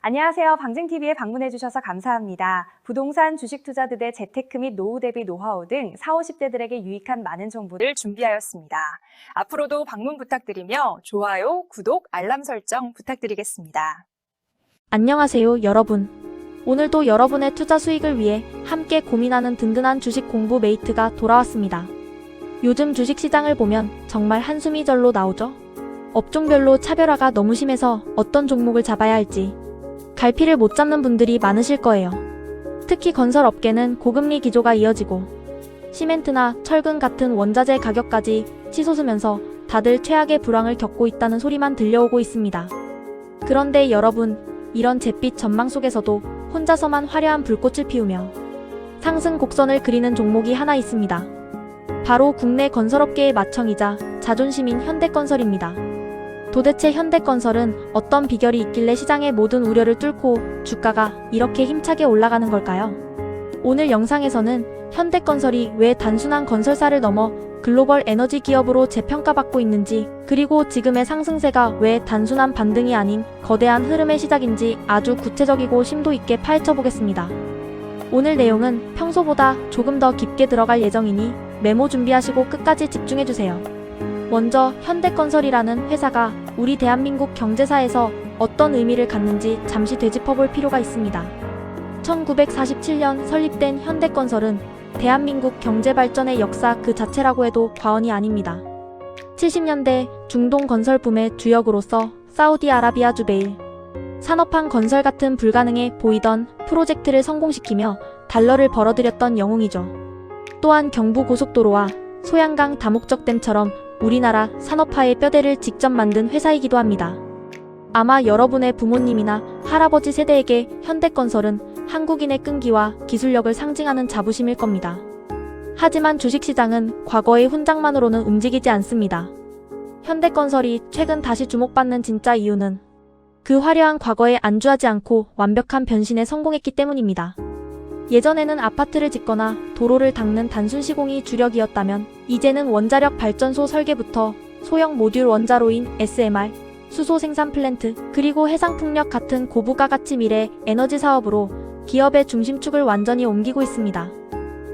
안녕하세요. 방증TV에 방문해주셔서 감사합니다. 부동산, 주식 투자들의 재테크 및 노후 대비 노하우 등 40, 50대들에게 유익한 많은 정보를 준비하였습니다. 앞으로도 방문 부탁드리며 좋아요, 구독, 알람 설정 부탁드리겠습니다. 안녕하세요, 여러분. 오늘도 여러분의 투자 수익을 위해 함께 고민하는 든든한 주식 공부 메이트가 돌아왔습니다. 요즘 주식시장을 보면 정말 한숨이 절로 나오죠? 업종별로 차별화가 너무 심해서 어떤 종목을 잡아야 할지 갈피를 못 잡는 분들이 많으실 거예요. 특히 건설업계는 고금리 기조가 이어지고 시멘트나 철근 같은 원자재 가격까지 치솟으면서 다들 최악의 불황을 겪고 있다는 소리만 들려오고 있습니다. 그런데 여러분, 이런 잿빛 전망 속에서도 혼자서만 화려한 불꽃을 피우며 상승 곡선을 그리는 종목이 하나 있습니다. 바로 국내 건설업계의 마청이자 자존심인 현대건설입니다. 도대체 현대건설은 어떤 비결이 있길래 시장의 모든 우려를 뚫고 주가가 이렇게 힘차게 올라가는 걸까요? 오늘 영상에서는 현대건설이 왜 단순한 건설사를 넘어 글로벌 에너지 기업으로 재평가받고 있는지, 그리고 지금의 상승세가 왜 단순한 반등이 아닌 거대한 흐름의 시작인지 아주 구체적이고 심도 있게 파헤쳐보겠습니다. 오늘 내용은 평소보다 조금 더 깊게 들어갈 예정이니 메모 준비하시고 끝까지 집중해주세요. 먼저 현대건설이라는 회사가 우리 대한민국 경제사에서 어떤 의미를 갖는지 잠시 되짚어볼 필요가 있습니다. 1947년 설립된 현대건설은 대한민국 경제발전의 역사 그 자체라고 해도 과언이 아닙니다. 70년대 중동 건설 붐의 주역으로서 사우디아라비아 주베일 산업항 건설 같은 불가능해 보이던 프로젝트를 성공시키며 달러를 벌어들였던 영웅이죠. 또한 경부고속도로와 소양강 다목적댐처럼 우리나라 산업화의 뼈대를 직접 만든 회사이기도 합니다. 아마 여러분의 부모님이나 할아버지 세대에게 현대건설은 한국인의 끈기와 기술력을 상징하는 자부심일 겁니다. 하지만 주식시장은 과거의 훈장만으로는 움직이지 않습니다. 현대건설이 최근 다시 주목받는 진짜 이유는 그 화려한 과거에 안주하지 않고 완벽한 변신에 성공했기 때문입니다. 예전에는 아파트를 짓거나 도로를 닦는 단순 시공이 주력이었다면 이제는 원자력 발전소 설계부터 소형 모듈 원자로인 SMR, 수소 생산 플랜트, 그리고 해상풍력 같은 고부가 가치 미래 에너지 사업으로 기업의 중심축을 완전히 옮기고 있습니다.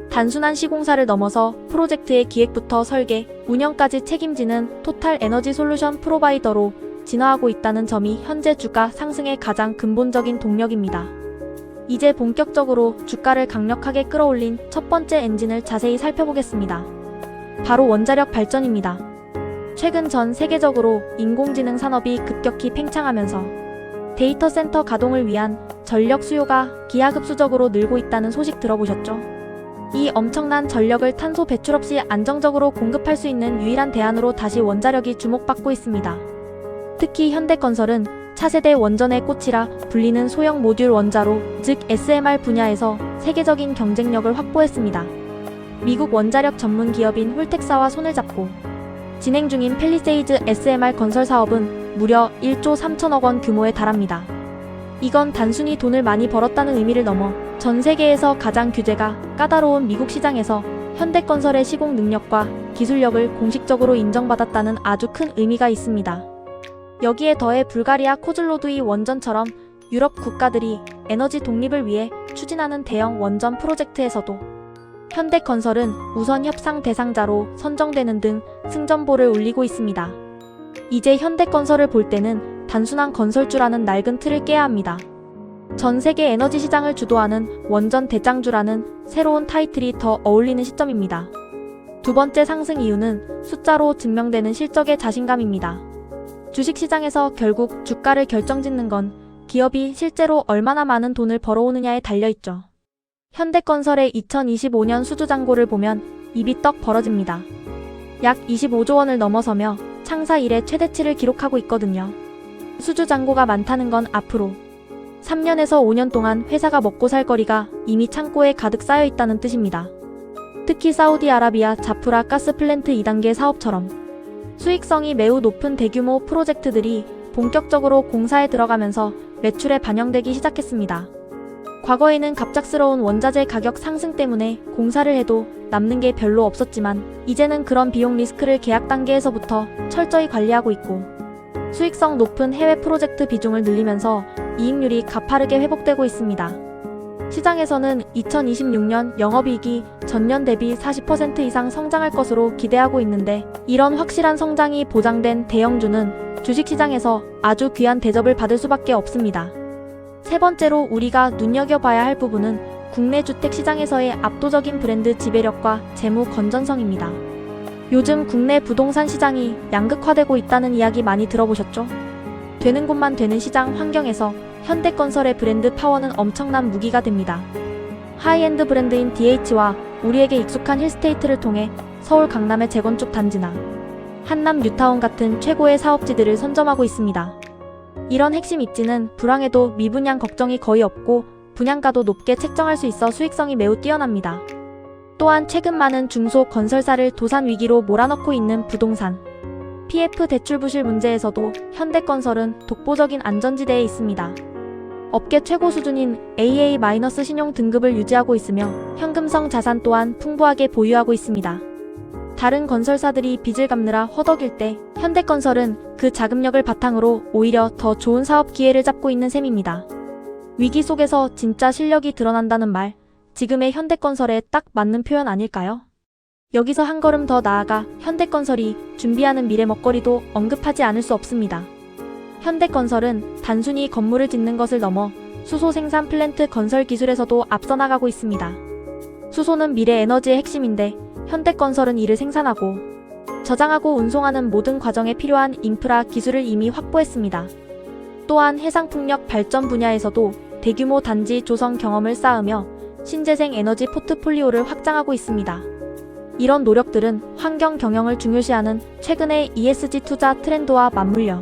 단순한 시공사를 넘어서 프로젝트의 기획부터 설계, 운영까지 책임지는 토탈 에너지 솔루션 프로바이더로 진화하고 있다는 점이 현재 주가 상승의 가장 근본적인 동력입니다. 이제 본격적으로 주가를 강력하게 끌어올린 첫 번째 엔진을 자세히 살펴보겠습니다. 바로 원자력 발전입니다. 최근 전 세계적으로 인공지능 산업이 급격히 팽창하면서 데이터 센터 가동을 위한 전력 수요가 기하급수적으로 늘고 있다는 소식 들어보셨죠? 이 엄청난 전력을 탄소 배출 없이 안정적으로 공급할 수 있는 유일한 대안으로 다시 원자력이 주목받고 있습니다. 특히 현대건설은 차세대 원전의 꽃이라 불리는 소형 모듈 원자로, 즉 SMR 분야에서 세계적인 경쟁력을 확보했습니다. 미국 원자력 전문 기업인 홀텍사와 손을 잡고 진행 중인 팰리세이드 SMR 건설 사업은 무려 1조 3천억 원 규모에 달합니다. 이건 단순히 돈을 많이 벌었다는 의미를 넘어 전 세계에서 가장 규제가 까다로운 미국 시장에서 현대건설의 시공 능력과 기술력을 공식적으로 인정받았다는 아주 큰 의미가 있습니다. 여기에 더해 불가리아 코즐로두이 원전처럼 유럽 국가들이 에너지 독립을 위해 추진하는 대형 원전 프로젝트에서도 현대건설은 우선 협상 대상자로 선정되는 등 승전보를 울리고 있습니다. 이제 현대건설을 볼 때는 단순한 건설주라는 낡은 틀을 깨야 합니다. 전 세계 에너지 시장을 주도하는 원전 대장주라는 새로운 타이틀이 더 어울리는 시점입니다. 두 번째 상승 이유는 숫자로 증명되는 실적의 자신감입니다. 주식시장에서 결국 주가를 결정짓는 건 기업이 실제로 얼마나 많은 돈을 벌어오느냐에 달려있죠. 현대건설의 2025년 수주잔고를 보면 입이 떡 벌어집니다. 약 25조 원을 넘어서며 창사 이래 최대치를 기록하고 있거든요. 수주잔고가 많다는 건 앞으로 3년에서 5년 동안 회사가 먹고 살 거리가 이미 창고에 가득 쌓여있다는 뜻입니다. 특히 사우디아라비아 자프라 가스 플랜트 2단계 사업처럼 수익성이 매우 높은 대규모 프로젝트들이 본격적으로 공사에 들어가면서 매출에 반영되기 시작했습니다. 과거에는 갑작스러운 원자재 가격 상승 때문에 공사를 해도 남는 게 별로 없었지만 이제는 그런 비용 리스크를 계약 단계에서부터 철저히 관리하고 있고 수익성 높은 해외 프로젝트 비중을 늘리면서 이익률이 가파르게 회복되고 있습니다. 시장에서는 2026년 영업이익이 전년 대비 40% 이상 성장할 것으로 기대하고 있는데, 이런 확실한 성장이 보장된 대형주는 주식시장에서 아주 귀한 대접을 받을 수밖에 없습니다. 세 번째로 우리가 눈여겨봐야 할 부분은 국내 주택시장에서의 압도적인 브랜드 지배력과 재무 건전성입니다. 요즘 국내 부동산 시장이 양극화되고 있다는 이야기 많이 들어보셨죠? 되는 곳만 되는 시장 환경에서 현대건설의 브랜드 파워는 엄청난 무기가 됩니다. 하이엔드 브랜드인 DH와 우리에게 익숙한 힐스테이트를 통해 서울 강남의 재건축 단지나 한남 뉴타운 같은 최고의 사업지들을 선점하고 있습니다. 이런 핵심 입지는 불황에도 미분양 걱정이 거의 없고 분양가도 높게 책정할 수 있어 수익성이 매우 뛰어납니다. 또한 최근 많은 중소건설사를 도산 위기로 몰아넣고 있는 부동산, PF 대출 부실 문제에서도 현대건설은 독보적인 안전지대에 있습니다. 업계 최고 수준인 AA- 신용 등급을 유지하고 있으며 현금성 자산 또한 풍부하게 보유하고 있습니다. 다른 건설사들이 빚을 갚느라 허덕일 때 현대건설은 그 자금력을 바탕으로 오히려 더 좋은 사업 기회를 잡고 있는 셈입니다. 위기 속에서 진짜 실력이 드러난다는 말, 지금의 현대건설에 딱 맞는 표현 아닐까요? 여기서 한 걸음 더 나아가 현대건설이 준비하는 미래 먹거리도 언급하지 않을 수 없습니다. 현대건설은 단순히 건물을 짓는 것을 넘어 수소 생산 플랜트 건설 기술에서도 앞서 나가고 있습니다. 수소는 미래 에너지의 핵심인데 현대건설은 이를 생산하고 저장하고 운송하는 모든 과정에 필요한 인프라 기술을 이미 확보했습니다. 또한 해상풍력 발전 분야에서도 대규모 단지 조성 경험을 쌓으며 신재생 에너지 포트폴리오를 확장하고 있습니다. 이런 노력들은 환경 경영을 중요시하는 최근의 ESG 투자 트렌드와 맞물려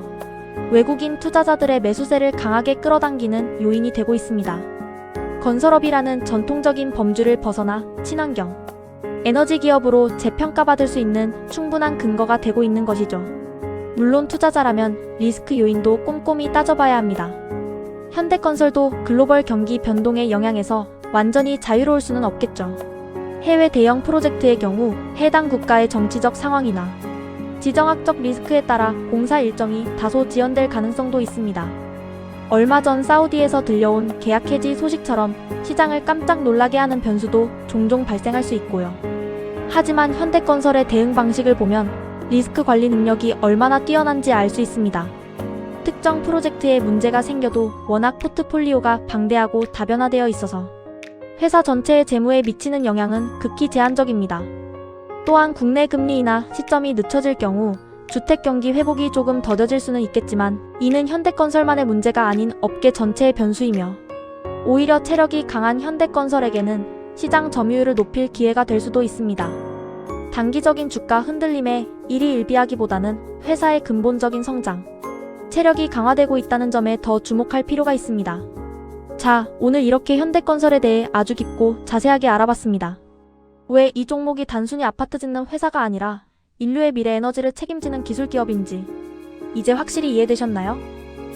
외국인 투자자들의 매수세를 강하게 끌어당기는 요인이 되고 있습니다. 건설업이라는 전통적인 범주를 벗어나 친환경, 에너지 기업으로 재평가받을 수 있는 충분한 근거가 되고 있는 것이죠. 물론 투자자라면 리스크 요인도 꼼꼼히 따져봐야 합니다. 현대건설도 글로벌 경기 변동의 영향에서 완전히 자유로울 수는 없겠죠. 해외 대형 프로젝트의 경우 해당 국가의 정치적 상황이나 지정학적 리스크에 따라 공사 일정이 다소 지연될 가능성도 있습니다. 얼마 전 사우디에서 들려온 계약 해지 소식처럼 시장을 깜짝 놀라게 하는 변수도 종종 발생할 수 있고요. 하지만 현대건설의 대응 방식을 보면 리스크 관리 능력이 얼마나 뛰어난지 알 수 있습니다. 특정 프로젝트에 문제가 생겨도 워낙 포트폴리오가 방대하고 다변화되어 있어서 회사 전체의 재무에 미치는 영향은 극히 제한적입니다. 또한 국내 금리 인하 시점이 늦춰질 경우 주택 경기 회복이 조금 더뎌질 수는 있겠지만 이는 현대건설만의 문제가 아닌 업계 전체의 변수이며 오히려 체력이 강한 현대건설에게는 시장 점유율을 높일 기회가 될 수도 있습니다. 단기적인 주가 흔들림에 일희일비하기보다는 회사의 근본적인 성장, 체력이 강화되고 있다는 점에 더 주목할 필요가 있습니다. 자, 오늘 이렇게 현대건설에 대해 아주 깊고 자세하게 알아봤습니다. 왜 이 종목이 단순히 아파트 짓는 회사가 아니라 인류의 미래 에너지를 책임지는 기술 기업인지 이제 확실히 이해되셨나요?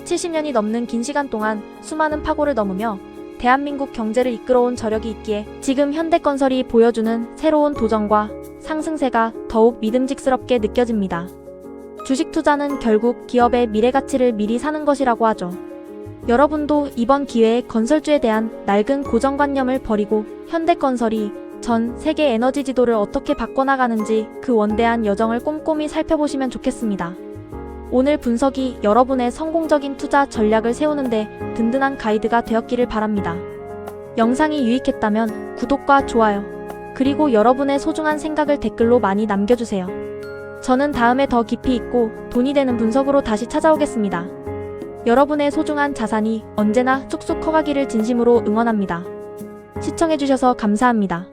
70년이 넘는 긴 시간 동안 수많은 파고를 넘으며 대한민국 경제를 이끌어온 저력이 있기에 지금 현대건설이 보여주는 새로운 도전과 상승세가 더욱 믿음직스럽게 느껴집니다. 주식 투자는 결국 기업의 미래 가치를 미리 사는 것이라고 하죠. 여러분도 이번 기회에 건설주에 대한 낡은 고정관념을 버리고 현대건설이 전 세계 에너지 지도를 어떻게 바꿔나가는지 그 원대한 여정을 꼼꼼히 살펴보시면 좋겠습니다. 오늘 분석이 여러분의 성공적인 투자 전략을 세우는데 든든한 가이드가 되었기를 바랍니다. 영상이 유익했다면 구독과 좋아요, 그리고 여러분의 소중한 생각을 댓글로 많이 남겨주세요. 저는 다음에 더 깊이 있고 돈이 되는 분석으로 다시 찾아오겠습니다. 여러분의 소중한 자산이 언제나 쑥쑥 커가기를 진심으로 응원합니다. 시청해주셔서 감사합니다.